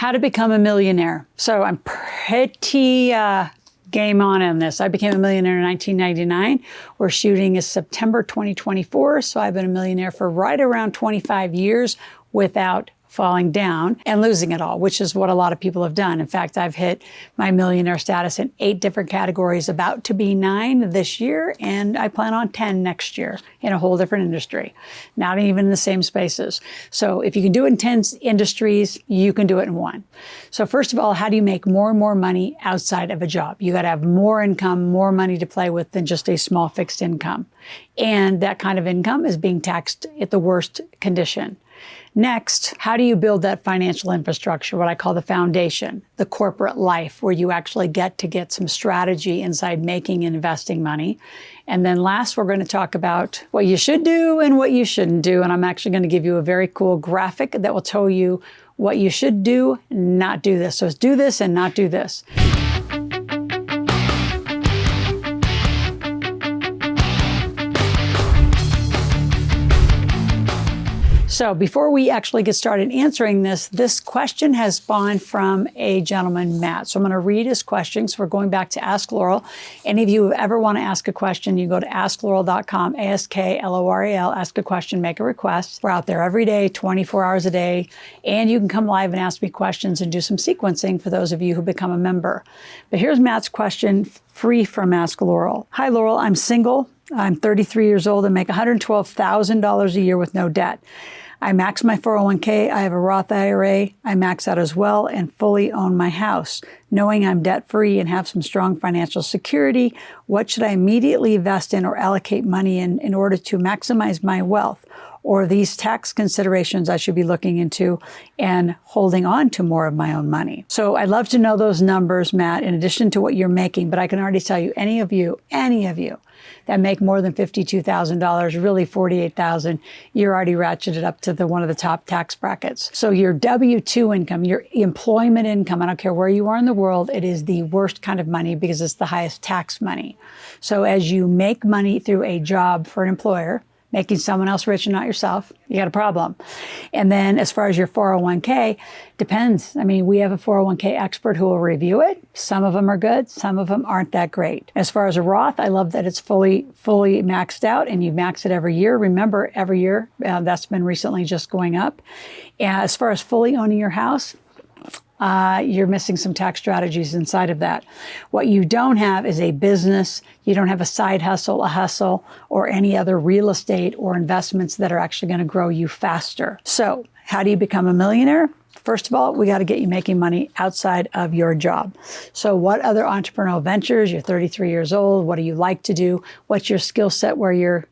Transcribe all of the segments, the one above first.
How to become a millionaire. So I'm pretty game on in this. I became a millionaire in 1999. We're shooting is September 2024. So I've been a millionaire for right around 25 years without falling down and losing it all, which is what a lot of people have done. In fact, I've hit my millionaire status in 8 different categories, about to be 9 this year, and I plan on 10 next year in a whole different industry, not even in the same spaces. So if you can do it in 10 industries, you can do it in 1. So first of all, how do you make more and more money outside of a job? You got to have more income, more money to play with than just a small fixed income. And that kind of income is being taxed at the worst condition. Next, how do you build that financial infrastructure, what I call the foundation, the corporate life, where you actually get to get some strategy inside making and investing money? And then last, we're going to talk about what you should do and what you shouldn't do. And I'm actually going to give you a very cool graphic that will tell you what you should do, not do this. So it's do this and not do this. So before we actually get started answering this question has spawned from a gentleman, Matt. So I'm going to read his questions. We're going back to Ask Loral. Any of you who ever want to ask a question, you go to askloral.com, ASKLORAL, ask a question, make a request. We're out there every day, 24 hours a day, and you can come live and ask me questions and do some sequencing for those of you who become a member. But here's Matt's question, free from Ask Loral. Hi, Loral. I'm single. I'm 33 years old and make $112,000 a year with no debt. I max my 401k, I have a Roth IRA, I max out as well and fully own my house. Knowing I'm debt-free and have some strong financial security, what should I immediately invest in or allocate money in order to maximize my wealth? Or these tax considerations I should be looking into and holding on to more of my own money? So I'd love to know those numbers, Matt, in addition to what you're making, but I can already tell you, any of you that make more than $52,000, really $48,000, you're already ratcheted up to one of the top tax brackets. So your W-2 income, your employment income, I don't care where you are in the world, it is the worst kind of money because it's the highest tax money. So as you make money through a job for an employer, making someone else rich and not yourself, you got a problem. And then as far as your 401k, depends. I mean, we have a 401k expert who will review it. Some of them are good, some of them aren't that great. As far as a Roth, I love that it's fully maxed out and you max it every year. Remember, every year, that's been recently just going up. And as far as fully owning your house, you're missing some tax strategies inside of that. What you don't have is a business. You don't have a side hustle, a hustle, or any other real estate or investments that are actually going to grow you faster. So how do you become a millionaire? First of all, we got to get you making money outside of your job. So what other entrepreneurial ventures? You're 33 years old. What do you like to do? What's your skill set where you're,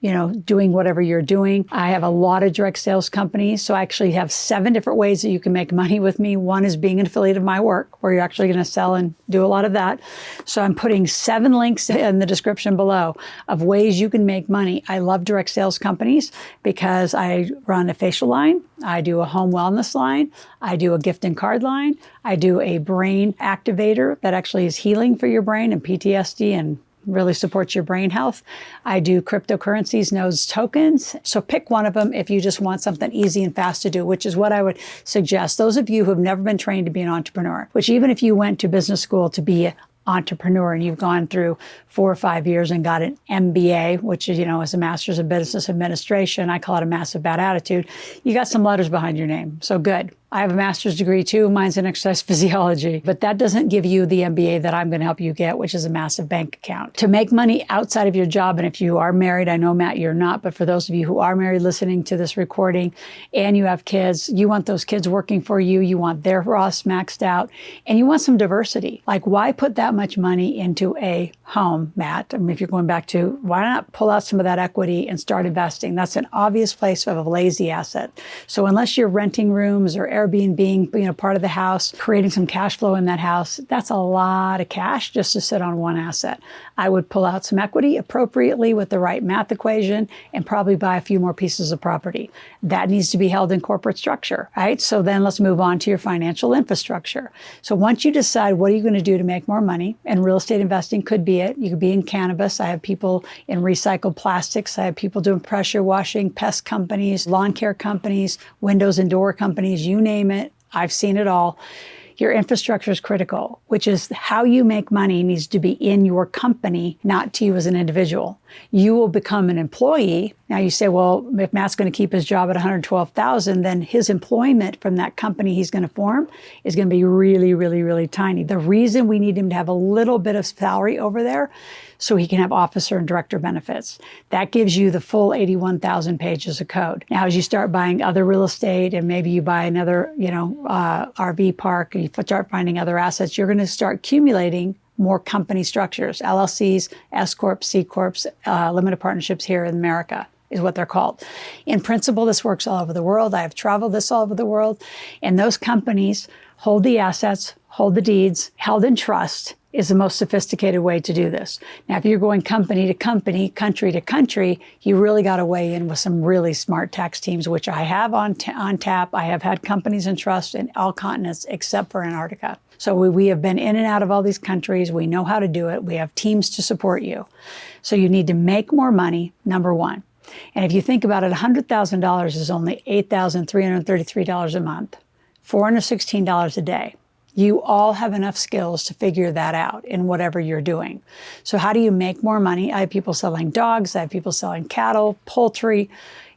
doing whatever you're doing? I have a lot of direct sales companies. So I actually have 7 different ways that you can make money with me. One is being an affiliate of my work, where you're actually going to sell and do a lot of that. So I'm putting 7 links in the description below of ways you can make money. I love direct sales companies because I run a facial line. I do a home wellness line. I do a gift and card line. I do a brain activator that actually is healing for your brain and PTSD and really supports your brain health. I do cryptocurrencies, nodes, tokens. So pick one of them if you just want something easy and fast to do, which is what I would suggest. Those of you who have never been trained to be an entrepreneur, which even if you went to business school to be entrepreneur and you've gone through 4 or 5 years and got an MBA, which is, is a Master's of Business Administration. I call it a massive bad attitude. You got some letters behind your name. So good. I have a master's degree too. Mine's in exercise physiology, but that doesn't give you the MBA that I'm going to help you get, which is a massive bank account. To make money outside of your job, and if you are married, I know, Matt, you're not, but for those of you who are married listening to this recording and you have kids, you want those kids working for you, you want their Roths maxed out, and you want some diversity. Like, why put that much money into a home, Matt? I mean, if you're going back to, why not pull out some of that equity and start investing? That's an obvious place of a lazy asset. So unless you're renting rooms or Airbnb, part of the house, creating some cash flow in that house, that's a lot of cash just to sit on one asset. I would pull out some equity appropriately with the right math equation and probably buy a few more pieces of property. That needs to be held in corporate structure, right? So then let's move on to your financial infrastructure. So once you decide what are you going to do to make more money, and real estate investing could be it. You could be in cannabis. I have people in recycled plastics. I have people doing pressure washing, pest companies, lawn care companies, windows and door companies, you name it. I've seen it all. Your infrastructure is critical, which is how you make money needs to be in your company, not to you as an individual. You will become an employee. Now you say, well, if Matt's going to keep his job at $112,000, then his employment from that company he's going to form is going to be really, really, really tiny. The reason we need him to have a little bit of salary over there so he can have officer and director benefits. That gives you the full 81,000 pages of code. Now, as you start buying other real estate and maybe you buy another, RV park, and you start finding other assets, you're going to start accumulating more company structures, LLCs, S Corps, C Corps, limited partnerships here in America is what they're called. In principle, this works all over the world. I have traveled this all over the world. And those companies hold the assets, hold the deeds, held in trust is the most sophisticated way to do this. Now, if you're going company to company, country to country, you really got to weigh in with some really smart tax teams, which I have on tap. I have had companies in trust in all continents except for Antarctica. So we have been in and out of all these countries. We know how to do it. We have teams to support you. So you need to make more money, number one. And if you think about it, $100,000 is only $8,333 a month, $416 a day. You all have enough skills to figure that out in whatever you're doing. So how do you make more money? I have people selling dogs. I have people selling cattle, poultry,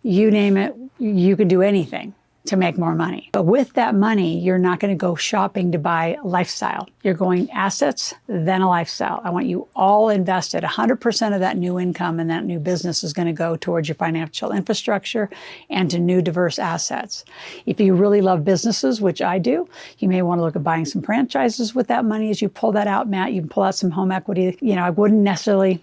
you name it. You can do anything to make more money. But with that money, you're not going to go shopping to buy a lifestyle. You're going assets, then a lifestyle. I want you all invested. 100% of that new income and that new business is going to go towards your financial infrastructure and to new diverse assets. If you really love businesses, which I do, you may want to look at buying some franchises with that money. As you pull that out, Matt, you can pull out some home equity. I wouldn't necessarily,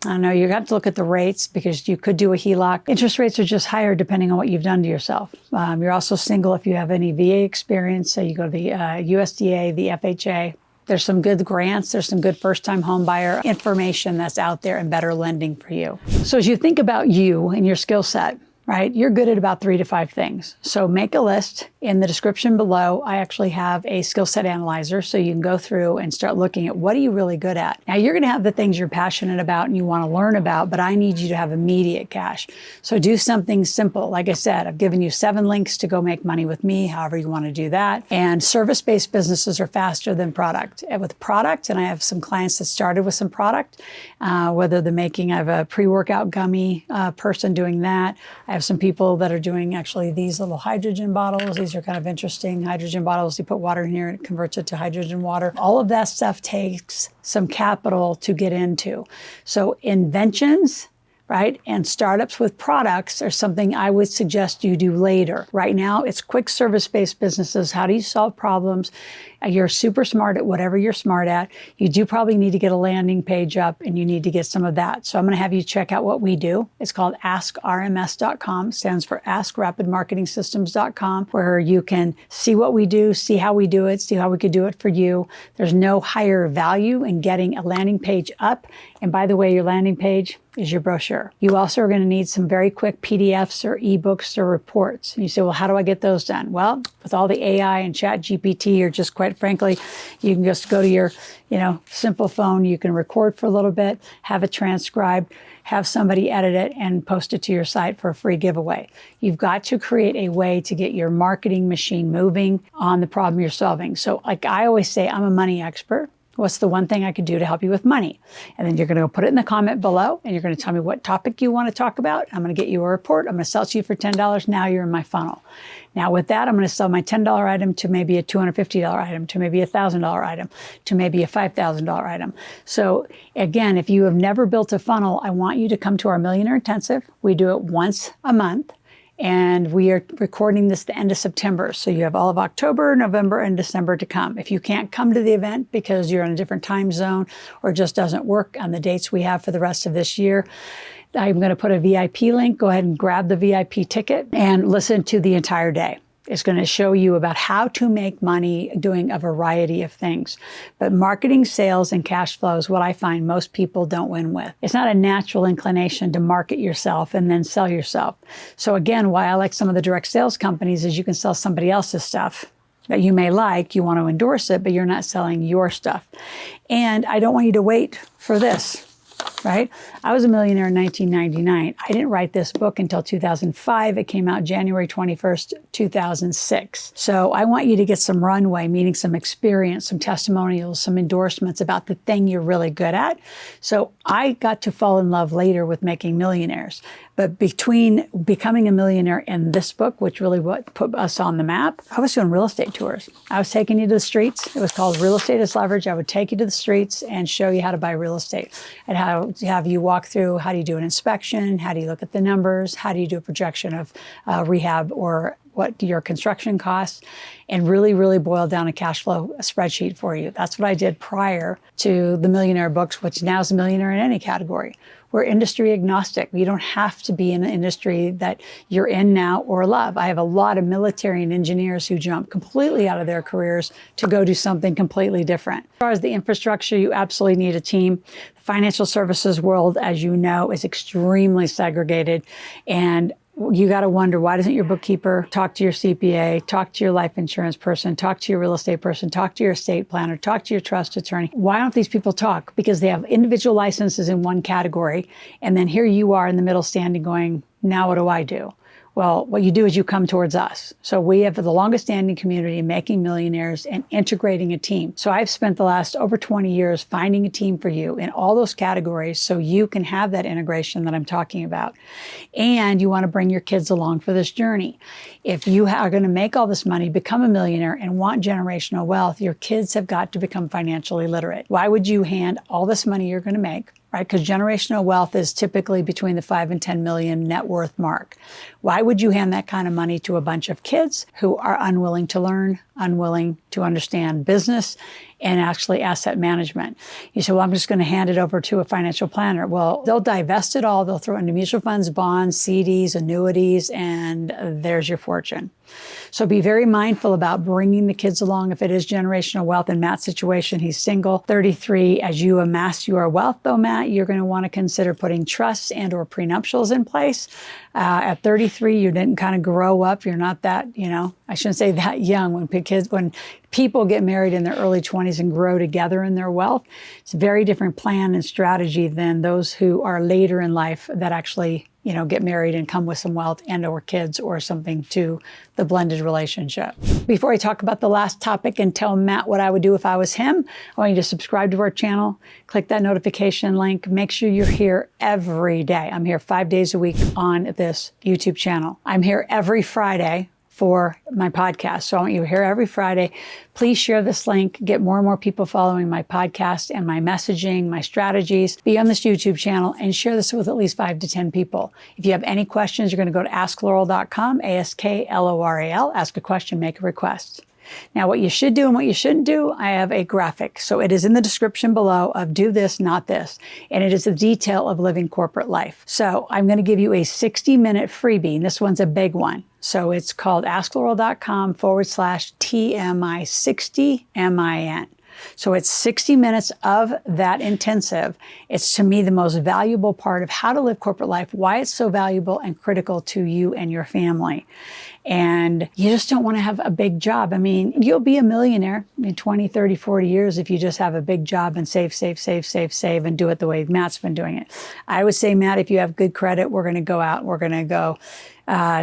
I don't know, you have to look at the rates because you could do a HELOC. Interest rates are just higher depending on what you've done to yourself. You're also single if you have any VA experience. So you go to the USDA, the FHA. There's some good grants. There's some good first-time home buyer information that's out there and better lending for you. So as you think about you and your skill set, right? You're good at about 3 to 5 things. So make a list. In the description below, I actually have a skill set analyzer so you can go through and start looking at what are you really good at. Now you're going to have the things you're passionate about and you want to learn about, but I need you to have immediate cash. So do something simple. Like I said, I've given you 7 links to go make money with me, however you want to do that. And service-based businesses are faster than product. And with product, and I have some clients that started with some product, whether they're making, I have a pre-workout gummy person doing that. I have some people that are doing actually these little hydrogen bottles. These are kind of interesting hydrogen bottles. You put water in here and it converts it to hydrogen water. All of that stuff takes some capital to get into. So inventions, right, and startups with products are something I would suggest you do later. Right now, it's quick service-based businesses. How do you solve problems? You're super smart at whatever you're smart at. You do probably need to get a landing page up and you need to get some of that. So I'm going to have you check out what we do. It's called AskRMS.com, stands for AskRapidMarketingSystems.com, where you can see what we do, see how we do it, see how we could do it for you. There's no higher value in getting a landing page up. And by the way, your landing page is your brochure. You also are going to need some very quick PDFs or ebooks or reports. And you say, well, how do I get those done? Well, with all the AI and Chat GPT, or just quite frankly, you can just go to your, simple phone. You can record for a little bit, have it transcribed, have somebody edit it and post it to your site for a free giveaway. You've got to create a way to get your marketing machine moving on the problem you're solving. So like I always say, I'm a money expert. What's the one thing I could do to help you with money? And then you're going to go put it in the comment below and you're going to tell me what topic you want to talk about. I'm going to get you a report. I'm going to sell it to you for $10. Now you're in my funnel. Now with that, I'm going to sell my $10 item to maybe a $250 item, to maybe a $1,000 item, to maybe a $5,000 item. So again, if you have never built a funnel, I want you to come to our Millionaire Intensive. We do it once a month. And we are recording this the end of September. So you have all of October, November, and December to come. If you can't come to the event because you're in a different time zone or it just doesn't work on the dates we have for the rest of this year, I'm going to put a VIP link. Go ahead and grab the VIP ticket and listen to the entire day. It's going to show you about how to make money doing a variety of things. But marketing, sales, and cash flow is what I find most people don't win with. It's not a natural inclination to market yourself and then sell yourself. So again, why I like some of the direct sales companies is you can sell somebody else's stuff that you may like, you want to endorse it, but you're not selling your stuff. And I don't want you to wait for this. right? I was a millionaire in 1999. I didn't write this book until 2005. It came out January 21st, 2006. So I want you to get some runway, meaning some experience, some testimonials, some endorsements about the thing you're really good at. So I got to fall in love later with making millionaires. But between becoming a millionaire and this book, which really what put us on the map, I was doing real estate tours. I was taking you to the streets. It was called Real Estate as Leverage. I would take you to the streets and show you how to buy real estate and how to have you walk through how do you do an inspection, how do you look at the numbers, how do you do a projection of rehab or what your construction costs, and really, really boil down a cash flow spreadsheet for you. That's what I did prior to the Millionaire books, which now is a millionaire in any category. We're industry agnostic. You don't have to be in an industry that you're in now or love. I have a lot of military and engineers who jump completely out of their careers to go do something completely different. As far as the infrastructure, you absolutely need a team. The financial services world, as you know, is extremely segregated, and you got to wonder, why doesn't your bookkeeper talk to your CPA, talk to your life insurance person, talk to your real estate person, talk to your estate planner, talk to your trust attorney? Why don't these people talk? Because they have individual licenses in one category, and then here you are in the middle standing going, now what do I do? Well, what you do is you come towards us. So we have the longest standing community making millionaires and integrating a team. So I've spent the last over 20 years finding a team for you in all those categories so you can have that integration that I'm talking about. And you want to bring your kids along for this journey. If you are going to make all this money, become a millionaire, and want generational wealth, your kids have got to become financially literate. Why would you hand all this money you're going to make, right? Because generational wealth is typically between the 5 and 10 million net worth mark. Why would you hand that kind of money to a bunch of kids who are unwilling to learn, unwilling to understand business and actually asset management? You say, well, I'm just going to hand it over to a financial planner. Well, they'll divest it all. They'll throw it into mutual funds, bonds, CDs, annuities, and there's your fortune. So be very mindful about bringing the kids along if it is generational wealth. In Matt's situation, he's single, 33. As you amass your wealth, though, Matt, you're going to want to consider putting trusts and or prenuptials in place. At 33, you didn't kind of grow up. You're not that, I shouldn't say that young. When people get married in their early 20s and grow together in their wealth, it's a very different plan and strategy than those who are later in life that actually get married and come with some wealth and or kids or something to the blended relationship. Before I talk about the last topic and tell Matt what I would do if I was him, I want you to subscribe to our channel, click that notification link, make sure you're here every day. I'm here 5 days a week on this YouTube channel. I'm here every Friday for my podcast. So I want you here every Friday. Please share this link, get more and more people following my podcast and my messaging, my strategies, be on this YouTube channel, and share this with at least 5 to 10 people. If you have any questions, you're going to go to askloral.com, ASKLORAL, ask a question, make a request. Now, what you should do and what you shouldn't do, I have a graphic. So it is in the description below of do this, not this. And it is the detail of living corporate life. So I'm going to give you a 60-minute freebie. And this one's a big one. So it's called askloral.com/TMI60MIN. So it's 60 minutes of that intensive. It's, to me, the most valuable part of how to live corporate life, why it's so valuable and critical to you and your family. And you just don't want to have a big job. I mean, you'll be a millionaire in 20, 30, 40 years if you just have a big job and save, and do it the way Matt's been doing it. I would say, Matt, if you have good credit, we're going to go out, we're going to go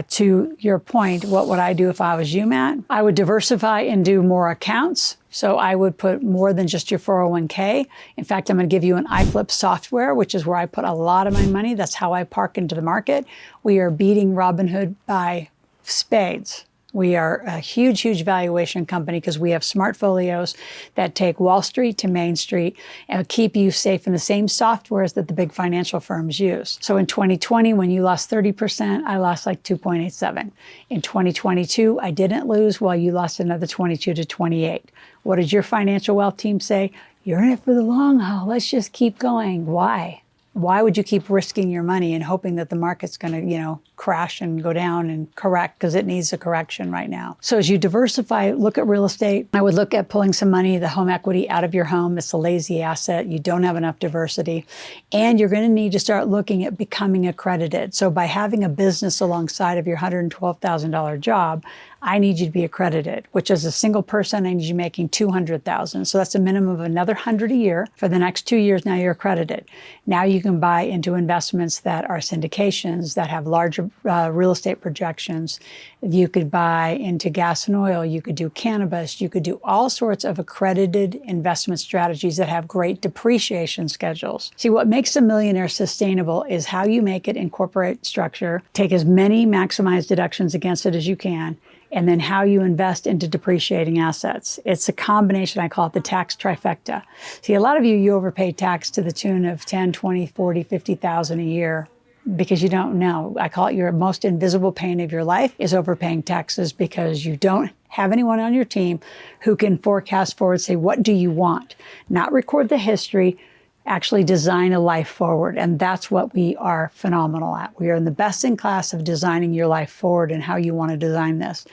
to your point. What would I do if I was you, Matt? I would diversify and do more accounts. So I would put more than just your 401k. In fact, I'm going to give you an iFlip software, which is where I put a lot of my money. That's how I park into the market. We are beating Robinhood by spades. We are a huge, huge valuation company because we have smart folios that take Wall Street to Main Street and keep you safe in the same softwares that the big financial firms use. So in 2020, when you lost 30%, I lost like 2.87. In 2022, I didn't lose while you lost another 22 to 28. What did your financial wealth team say? You're in it for the long haul. Let's just keep going. Why? Why would you keep risking your money and hoping that the market's going to, crash and go down and correct, because it needs a correction right now? So as you diversify, look at real estate. I would look at pulling some money, the home equity out of your home. It's a lazy asset. You don't have enough diversity. And you're going to need to start looking at becoming accredited. So by having a business alongside of your $112,000 job, I need you to be accredited, which as a single person, I need you making $200,000. So that's a minimum of another $100 a year. For the next 2 years, now you're accredited. Now you can buy into investments that are syndications, that have larger real estate projections. You could buy into gas and oil. You could do cannabis. You could do all sorts of accredited investment strategies that have great depreciation schedules. See, what makes a millionaire sustainable is how you make it in corporate structure, take as many maximized deductions against it as you can, and then how you invest into depreciating assets. It's a combination, I call it the tax trifecta. See, a lot of you overpay tax to the tune of 10, 20, 40, 50,000 a year because you don't know. I call it your most invisible pain of your life is overpaying taxes because you don't have anyone on your team who can forecast forward, say, what do you want? Not record the history, actually design a life forward. And that's what we are phenomenal at. We are in the best in class of designing your life forward and how you want to design this.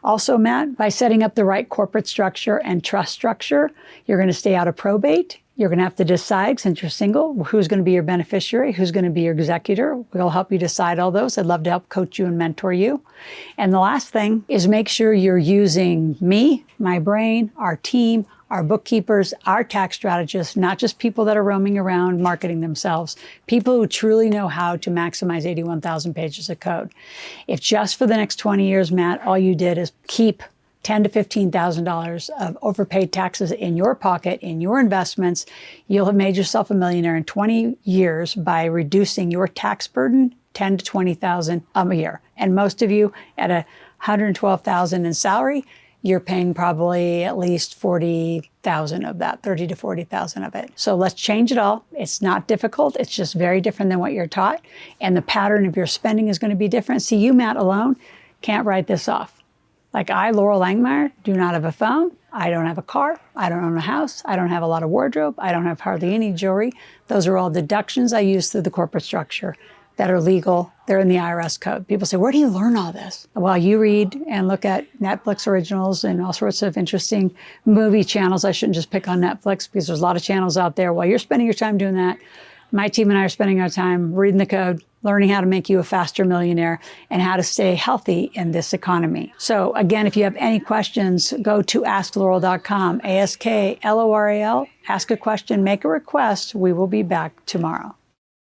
Also, Matt, by setting up the right corporate structure and trust structure, you're going to stay out of probate. You're going to have to decide, since you're single, who's going to be your beneficiary, who's going to be your executor. We'll help you decide all those. I'd love to help coach you and mentor you. And the last thing is make sure you're using me, my brain, our team, our bookkeepers, our tax strategists, not just people that are roaming around marketing themselves, people who truly know how to maximize 81,000 pages of code. If just for the next 20 years, Matt, all you did is keep $10,000 to $15,000 of overpaid taxes in your pocket, in your investments, you'll have made yourself a millionaire in 20 years by reducing your tax burden $10,000 to $20,000 a year. And most of you at $112,000 in salary, you're paying probably at least 40,000 of that, 30 to 40,000 of it. So let's change it all. It's not difficult. It's just very different than what you're taught. And the pattern of your spending is going to be different. See, you, Matt, alone can't write this off. Like I, Loral Langemeier, do not have a phone. I don't have a car. I don't own a house. I don't have a lot of wardrobe. I don't have hardly any jewelry. Those are all deductions I use through the corporate structure that are legal. They're in the IRS code. People say, where do you learn all this? Well, you read and look at Netflix originals and all sorts of interesting movie channels. I shouldn't just pick on Netflix because there's a lot of channels out there. While you're spending your time doing that, my team and I are spending our time reading the code, learning how to make you a faster millionaire and how to stay healthy in this economy. So again, if you have any questions, go to askloral.com, ASKLORAL, ask a question, make a request. We will be back tomorrow.